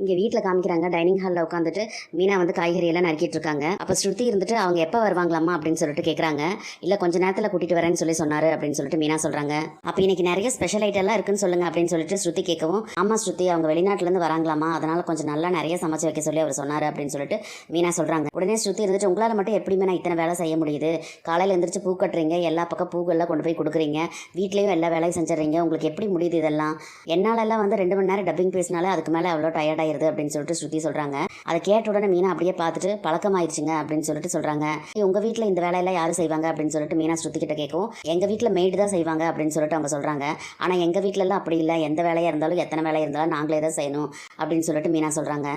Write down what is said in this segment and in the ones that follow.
இங்கே வீட்டில் காமிக்கிறாங்க. டைனிங் ஹாலில் உட்காந்துட்டு மீனா வந்து காய்கறியெல்லாம் நறுக்கிட்டு இருக்காங்க. அப்போ ஸ்ருதி இருந்துட்டு அவங்க எப்போ வருவாங்களாமா அப்படின்னு சொல்லிட்டு கேட்குறாங்க. இல்லை கொஞ்ச நேரத்தில் கூட்டிகிட்டு வரேன்னு சொன்னார் அப்படின்னு சொல்லிட்டு மீனா சொல்கிறாங்க. அப்போ இன்னைக்கு நிறைய ஸ்பெஷல் ஐட்டம்லாம் இருக்குன்னு சொல்லுங்க அப்படின்னு சொல்லிட்டு ஸ்ருதி கேட்கவும், ஆமாம் ஸ்ருதி அவங்க வெளிநாட்டிலேருந்து வராங்களாமா, அதனால் கொஞ்சம் நல்லா நிறைய சமைச்சு வைக்க சொல்லி அவர் சொன்னார் அப்படின்னு சொல்லிட்டு மீனா சொல்கிறாங்க. உடனே ஸ்ருதி இருந்துட்டு, உங்களால் மட்டும் எப்படியுமே நான் இத்தனை வேலை செய்ய முடியுது? காலையில் எழுந்திரிச்சு பூ கட்டுறீங்க, எல்லா பக்கம் பூக்கள்லாம் கொண்டு போய் கொடுக்குறீங்க, வீட்லேயும் எல்லா வேலையும் செஞ்சிடறீங்க, உங்களுக்கு எப்படி முடியுது இதெல்லாம்? என்னாலெல்லாம் வந்து 2 மணி நேரம் டப்பிங் பேசினாலே அதுக்கு மேலே அவ்வளோ டயர்டாயிருது அப்படின்னு சொல்லிட்டு ஸ்ருதி சொல்கிறாங்க. அதை கேட்ட உடனே மீனா அப்படியே பார்த்துட்டு, பழக்கமாயிருச்சுங்க அப்படின்னு சொல்லிட்டு சொல்கிறாங்க. உங்கள் வீட்டில் இந்த வேலையெல்லாம் யாரும் செய்வாங்க அப்படின்னு சொல்லிட்டு மீனா ஸ்ருதி கிட்ட கேட்கும். எங்கள் வீட்டில் மெய்டு தான் செய்வாங்க அப்படின்னு சொல்லிட்டு அவங்க சொல்கிறாங்க. ஆனால் எங்கள் வீட்டிலலாம் அப்படி இல்லை, எந்த வேலையாக இருந்தாலும் எத்தனை வேலையாக இருந்தாலும் நாங்களே தான் செய்யணும் அப்படின்னு சொல்லிட்டு மீனா சொல்கிறாங்க.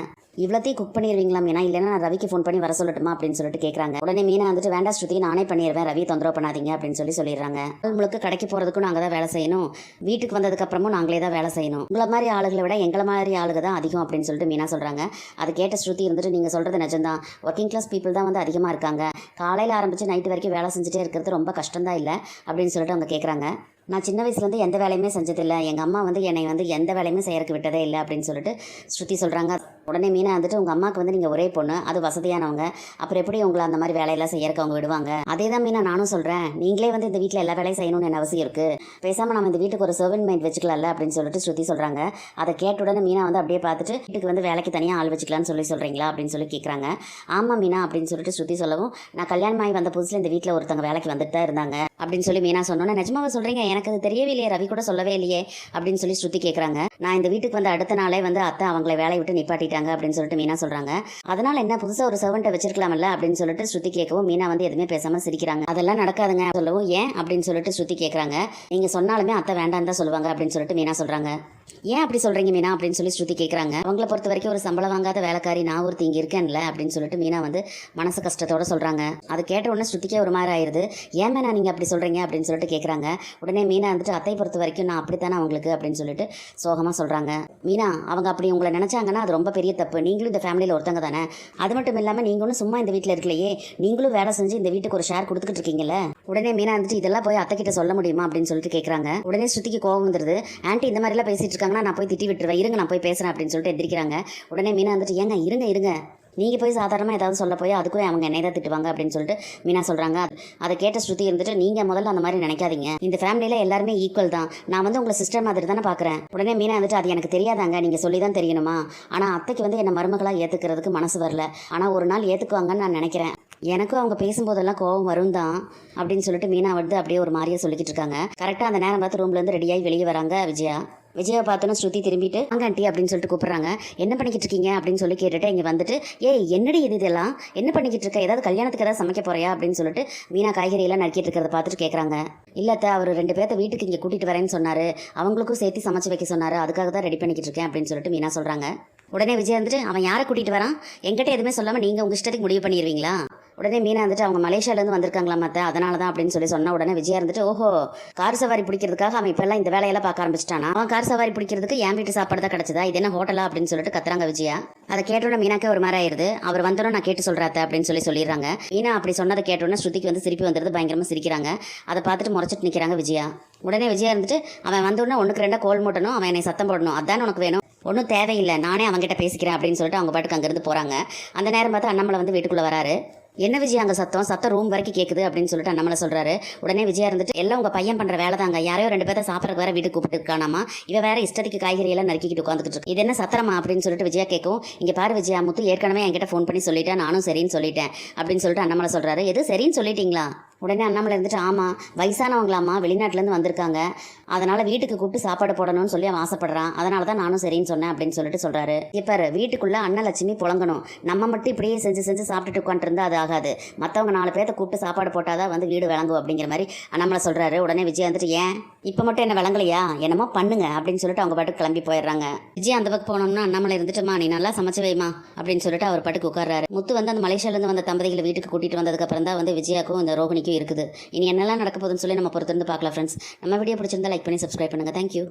இவ்வளோத்தையும் குக் பண்ணிடுவீங்களா மீனா, இல்லைன்னா நான் ரவிக்கு ஃபோன் பண்ணி வர சொல்லட்டுமா அப்படின்னு சொல்லிட்டு கேட்குறாங்க. உடனே மீனா வந்துட்டு, வேண்டாம் ஸ்ருதி நானே பண்ணிடுவேன், ரவி தொந்தரவு பண்ணாதீங்க அப்படின்னு சொல்லிடுறாங்க. உங்களுக்கு கடைக்கு போகிறதுக்கும் நாங்கள் தான் வேலை செய்யணும், வீட்டுக்கு வந்ததுக்கப்புறமும் நாங்களே தான் வேலை செய்யணும், உங்களை மாதிரி ஆளுகளை விட எங்களை மாதிரி ஆளுக தான் அதிகம் அப்படின்னு சொல்லிட்டு மீனா சொல்கிறாங்க. அதை கேட்ட ஸ்ருதி இருந்துட்டு, நீங்கள் சொல்கிறது நிஜம்தான், ஒர்க்கிங் கிளாஸ் பீப்புள் தான் வந்து அதிகமாக இருக்காங்க, காலையில் ஆரம்பித்து நைட்டு வரைக்கும் வேலை செஞ்சுட்டே இருக்கிறது ரொம்ப கஷ்டம்தான் இல்லை அப்படின்னு சொல்லிட்டு அவங்க கேட்குறாங்க. நான் சின்ன வயசுலேருந்து எந்த வேலையுமே செஞ்சதில்லை, எங்கள் அம்மா வந்து என்னை வந்து எந்த வேலையுமே செய்யறதுக்கு விட்டதே இல்லை அப்படின்னு சொல்லிட்டு ஸ்ருதி சொல்கிறாங்க. உடனே மீனா வந்துட்டு, உங்கள் அம்மாவுக்கு வந்து நீங்கள் ஒரே பொண்ணு, அது வசதியானவங்க, அப்புறம் எப்படி உங்களை அந்த மாதிரி வேலையெல்லாம் செய்யறதுக்கு அவங்க விடுவாங்க? அதே தான் மீனா நானும் சொல்கிறேன், நீங்களே வந்து இந்த வீட்டில் எல்லா வேலையும் செய்யணும்னு என்ன அவசியம் இருக்குது? பேசாமல் நம்ம இந்த வீட்டுக்கு ஒரு சர்வெண்ட் மைண்ட் வச்சுக்கலாம்ல அப்படின்னு சொல்லிட்டு ஸ்ருதி சொல்கிறாங்க. அதை கேட்ட உடனே மீனா வந்து அப்படியே பார்த்துட்டு, வீட்டுக்கு வந்து வேலைக்கு தனியாக ஆள் வச்சுக்கலான்னு சொல்கிறீங்களா அப்படின்னு சொல்லி கேட்குறாங்க. ஆமாம் மீனா அப்படின்னு சொல்லிட்டு ஸ்ருதி சொல்லவும், நான் கல்யாணம் ஆகி வந்த புதுசில் இந்த வீட்டில் ஒருத்தவங்க வேலைக்கு வந்துட்டு தான் இருந்தாங்க அப்படின்னு சொல்லி மீனா சொன்னோன்னே, நிஜமாவை சொல்கிறீங்க? எனக்கு அது தெரியவே இல்லையே, ரவி கூட சொல்லவே இல்லையே அப்படின்னு சொல்லி ஸ்ருதி கேட்குறாங்க. நான் இந்த வீட்டுக்கு வந்து அடுத்த நாளே வந்து அத்தை அவங்களை வேலையை விட்டு நிப்பாட்டிட்டாங்க அப்படின்னு சொல்லிட்டு மீனா சொல்கிறாங்க. அதனால் என்ன, புதுசாக ஒரு சர்வெண்ட்டை வச்சிருக்கலாம்ல அப்படின்னு சொல்லிட்டு ஸ்ருதி கேட்கவும், மீனா வந்து எதுவுமே பேசாமல் சிரிக்கிறாங்க. அதெல்லாம் நடக்காதுங்க சொல்லவும், ஏன் அப்படின்னு சொல்லிட்டு ஸ்ருதி கேட்குறாங்க. நீங்கள் சொன்னாலுமே அத்தை வேண்டான்னு தான் சொல்லுவாங்க அப்படின்னு சொல்லிட்டு மீனா சொல்கிறாங்க. ஏன் அப்படி சொல்கிறீங்க மீனா அப்படின்னு சொல்லி ஸ்ருதி கேட்குறாங்க. அவங்கள பொறுத்த வரைக்கும் ஒரு சம்பளம் வாங்காத வேலைக்காரி நான் ஒருத்தி இங்கே இருக்கேன்ல அப்படின்னு சொல்லிட்டு மீனா வந்து மனசு கஷ்டத்தோட சொல்கிறாங்க. அது கேட்ட உடனே ஸ்ருதிக்கே ஒரு மாதிரி ஆயிடுது. ஏன் மேனா நீங்கள் அப்படி சொல்கிறீங்க அப்படின்னு சொல்லிட்டு கேட்குறாங்க. உடனே மீனா வந்துட்டு, அத்தை பொறுத்த வரைக்கும் நான் அப்படித்தானே அவங்களுக்கு அப்படின்னு சொல்லிட்டு சோகமாக சொல்கிறாங்க. மீனா, அவங்க அப்படி உங்களை நினச்சாங்கன்னா அது ரொம்ப பெரிய தப்பு, நீங்களும் இந்த ஃபேமிலியில் ஒருத்தங்க தானே, அது மட்டும் இல்லாமல் நீங்களும் சும்மா இந்த வீட்டில் இருக்கலையே, நீங்களும் வேலை செஞ்சு இந்த வீட்டுக்கு ஒரு ஷேர் கொடுத்துக்கிட்டு இருக்கீங்கல்ல. உடனே மீனா வந்துட்டு, இதெல்லாம் போய் அத்தை கிட்ட சொல்ல முடியுமா அப்படின்னு சொல்லிட்டு கேட்குறாங்க. உடனே ஸ்ருதிக்கு கோவம் வந்துடுது. ஆன்ட்டி இந்த மாதிரிலாம் பேசிட்டு இருக்காங்கன்னா நான் போய் திட்டி விட்டுருவேன், இருங்க நான் போய் பேசுகிறேன் அப்படின்னு சொல்லிட்டு எந்திரிக்கிறாங்க. உடனே மீனா வந்துட்டு, ஏங்க இருங்க நீங்கள் போய் சாதாரணமாக ஏதாவது சொல்ல போய் அதுக்கும் அவங்க என்னை தான் திட்டுவாங்க அப்படின்னு சொல்லிட்டு மீனா சொல்கிறாங்க. அதை கேட்ட ஸ்ருதி இருந்துட்டு, நீங்கள் முதல்ல அந்த மாதிரி நினைக்காதீங்க, இந்த ஃபேமிலியில் எல்லாருமே ஈக்குவல் தான், நான் வந்து உங்களை சிஸ்டர் மாதிரி தானே பார்க்குறேன். உடனே மீனா வந்துட்டு, அது எனக்கு தெரியாதாங்க, நீங்கள் சொல்லி தான் தெரியணுமா? ஆனால் அத்தைக்கு வந்து என்னை மருமகளாக ஏற்றுக்கிறதுக்கு மனசு வரல, ஆனால் ஒரு நாள் ஏற்றுக்குவாங்கன்னு நான் நினைக்கிறேன். எனக்கும் அவங்க பேசும்போதெல்லாம் கோவம் வரும் தான் அப்படின்னு சொல்லிட்டு மீனா வந்து அப்படியே ஒரு மாதிரியே சொல்லிக்கிட்டு இருக்காங்க. கரெக்டாக அந்த நேரம் பார்த்து ரூம்லேருந்து ரெடியாகி வெளியே வராங்க விஜயா பார்த்தோன்னா ஸ்ருதி திரும்பிட்டு, அங்க ஆண்டி அப்படின்னு சொல்லிட்டு கூப்பிட்றாங்க. என்ன பண்ணிக்கிட்டு இருக்கீங்க அப்படின்னு சொல்லி கேட்டுட்டு இங்கே வந்துட்டு, என்னடி இதெல்லாம் என்ன பண்ணிக்கிட்டு இருக்க, ஏதாவது கல்யாணத்துக்கு ஏதாவது சமைக்க போறியா அப்படின்னு சொல்லிட்டு மீனா காய்கறியெல்லாம் நறுக்கிட்டு இருக்கிறத பார்த்துட்டு கேட்குறாங்க. இல்லத்த, அவர் 2 பேர்த்த வீட்டுக்கு இங்கே கூட்டிகிட்டு வரேன்னு சொன்னார், அவங்களுக்கும் சேர்த்து சமைச்சு வைக்க சொன்னார், அதுக்காக தான் ரெடி பண்ணிக்கிட்டு இருக்கேன் அப்படின்னு சொல்லிட்டு மீனா சொல்கிறாங்க. உடனே விஜய் வந்துட்டு, அவன் யாரை கூட்டிகிட்டு வரான், என்கிட்ட எதுவுமே சொல்லாமல் நீங்கள் உங்கள் இஷ்டத்துக்கு முடிவு பண்ணிடுவீங்களா? உடனே மீனா வந்துட்டு, அவங்க மலேசியாவிலேருந்து வந்திருக்காங்களா மற்ற, அதனால தான் அப்படின்னு சொன்ன உடனே விஜயா இருந்துட்டு, ஓஹோ, கார் சவாரி பிடிக்கிறதுக்காக அவன் இப்போல்லாம் இந்த வேலையெல்லாம் பார்க்க ஆரம்பிச்சிட்டானா? அவன் கார் சவாரி பிடிக்கிறதுக்கு என் வீட்டு சாப்பாடு தான் கிடச்சதா, இது என்ன ஹோட்டலா அப்படின்னு சொல்லிட்டு கத்துறாங்க விஜயா. அதை கேட்டோன்னே மீனாக்கே ஒரு மாதிரி ஆயிருது. அவர் வந்தோன்னு நான் கேட்டு சொல்கிறாத்த அப்படின்னு சொல்லிடுறாங்க. மீனா அப்படி சொன்னதை கேட்டோன்னே ஸ்ருதிக்கு வந்து சிரிப்பு வந்துடுது, பயங்கரமாக சிரிக்கிறாங்க. அதை பார்த்துட்டு முறைச்சிட்டு நிற்கிறாங்க விஜயா. உடனே விஜயா இருந்துட்டு, அவன் வந்தோடனே 1க்கு 2 கோல் மூட்டணும், அவன் என்னை சத்தம் போடணும், அதான் உனக்கு வேணும், ஒன்றும் தேவையில்லை, நானே அவங்ககிட்ட பேசிக்கிறேன் அப்படின்னு சொல்லிட்டு அவங்க பாட்டுக்கு அங்கேருந்து போகிறாங்க. அந்த நேரம் பார்த்து அண்ணாமலை வந்து வீட்டுக்குள்ளே வராரு. என்ன விஜய் அங்கே சத்தம் ரூம் வரைக்கும் கேட்குது அப்படின்னு சொல்லிட்டு அண்ணாமலை சொல்கிறாரு. உடனே விஜயா இருந்துட்டு, எல்லாம் உங்கள் பையன் பண்ணுற வேலை தாங்க, யாரையோ 2 பேர்த்த சாப்பிட்றதுக்கு வேறு வீட்டுக்கு கூப்பிட்டு இருக்கானாமா, இவ வேற இஷ்டத்துக்கு காய்கறியெல்லாம் நறுக்கிட்டு உட்காந்துக்கிட்டு இருக்கு, இது என்ன சத்திரமா அப்படின்னு சொல்லிட்டு விஜயா கேட்கும். இங்கே பாரு விஜயா, முத்து ஏற்கனவே என்கிட்ட ஃபோன் பண்ணி சொல்லிட்டேன், நானும் சரின்னு சொல்லிட்டேன் அப்படின்னு சொல்லிட்டு அண்ணாமலை சொல்கிறாரு. எது சரின்னு சொல்லிட்டீங்களா? உடனே அண்ணாமலை இருந்துட்டு, ஆமாம் வயசானவங்களாம்மா வெளிநாட்டிலேருந்து வந்திருக்காங்க, அதனால் வீட்டுக்கு கூப்பிட்டு சாப்பாடு போடணும்னு சொல்லி அவன் ஆசைப்படுறான், அதனால தான் நானும் சரின்னு சொன்னேன் அப்படின்னு சொல்லிட்டு சொல்கிறாரு. இப்போ வீட்டுக்குள்ளே அன்னலட்சுமி புழங்கணும், நம்ம மட்டும் இப்படியே செஞ்சு சாப்பிட்டுட்டு உட்காந்துருந்தா அது ஆகாது, மற்றவங்க 4 பேர்த்த கூப்பிட்டு சாப்பாடு போட்டால் தான் வந்து வீடு விளங்கும் அப்படிங்கிற மாதிரி அண்ணாமலை சொல்கிறாரு. உடனே விஜய் வந்துட்டு, ஏன் இப்போ மட்டும் என்ன விளங்கலையா, என்னமோ பண்ணுங்க அப்படின்னு சொல்லிட்டு அவங்க பாட்டுக்கு கிளம்பி போயிடுறாங்க. விஜய் அந்த பக்கம் போனோம்னா அண்ணாமலை இருந்துட்டுமா, நீ நல்லா சமைச்சு வைமா அப்படின்னு சொல்லிட்டு அவர் பாட்டுக்கு உட்கார்றாரு. முத்து வந்து அந்த மலேசியாவிலேருந்து வந்த தம்பதிகளை வீட்டுக்கு கூட்டிகிட்டு வந்ததுக்கப்புறம் தான் வந்து விஜயாக்கும் இந்த ரோகிணிக்கும் இருக்குது. இனி என்னெல்லாம் நடக்க போகுதுன்னு சொல்லி நம்ம பொறுத்திருந்து பார்க்கலாம் ஃப்ரெண்ட்ஸ். நம்ம வீடியோ பிடிச்சிருந்தா லைக் பண்ணி சப்ஸ்கிரைப் பண்ணுங்கள். தேங்க்யூ.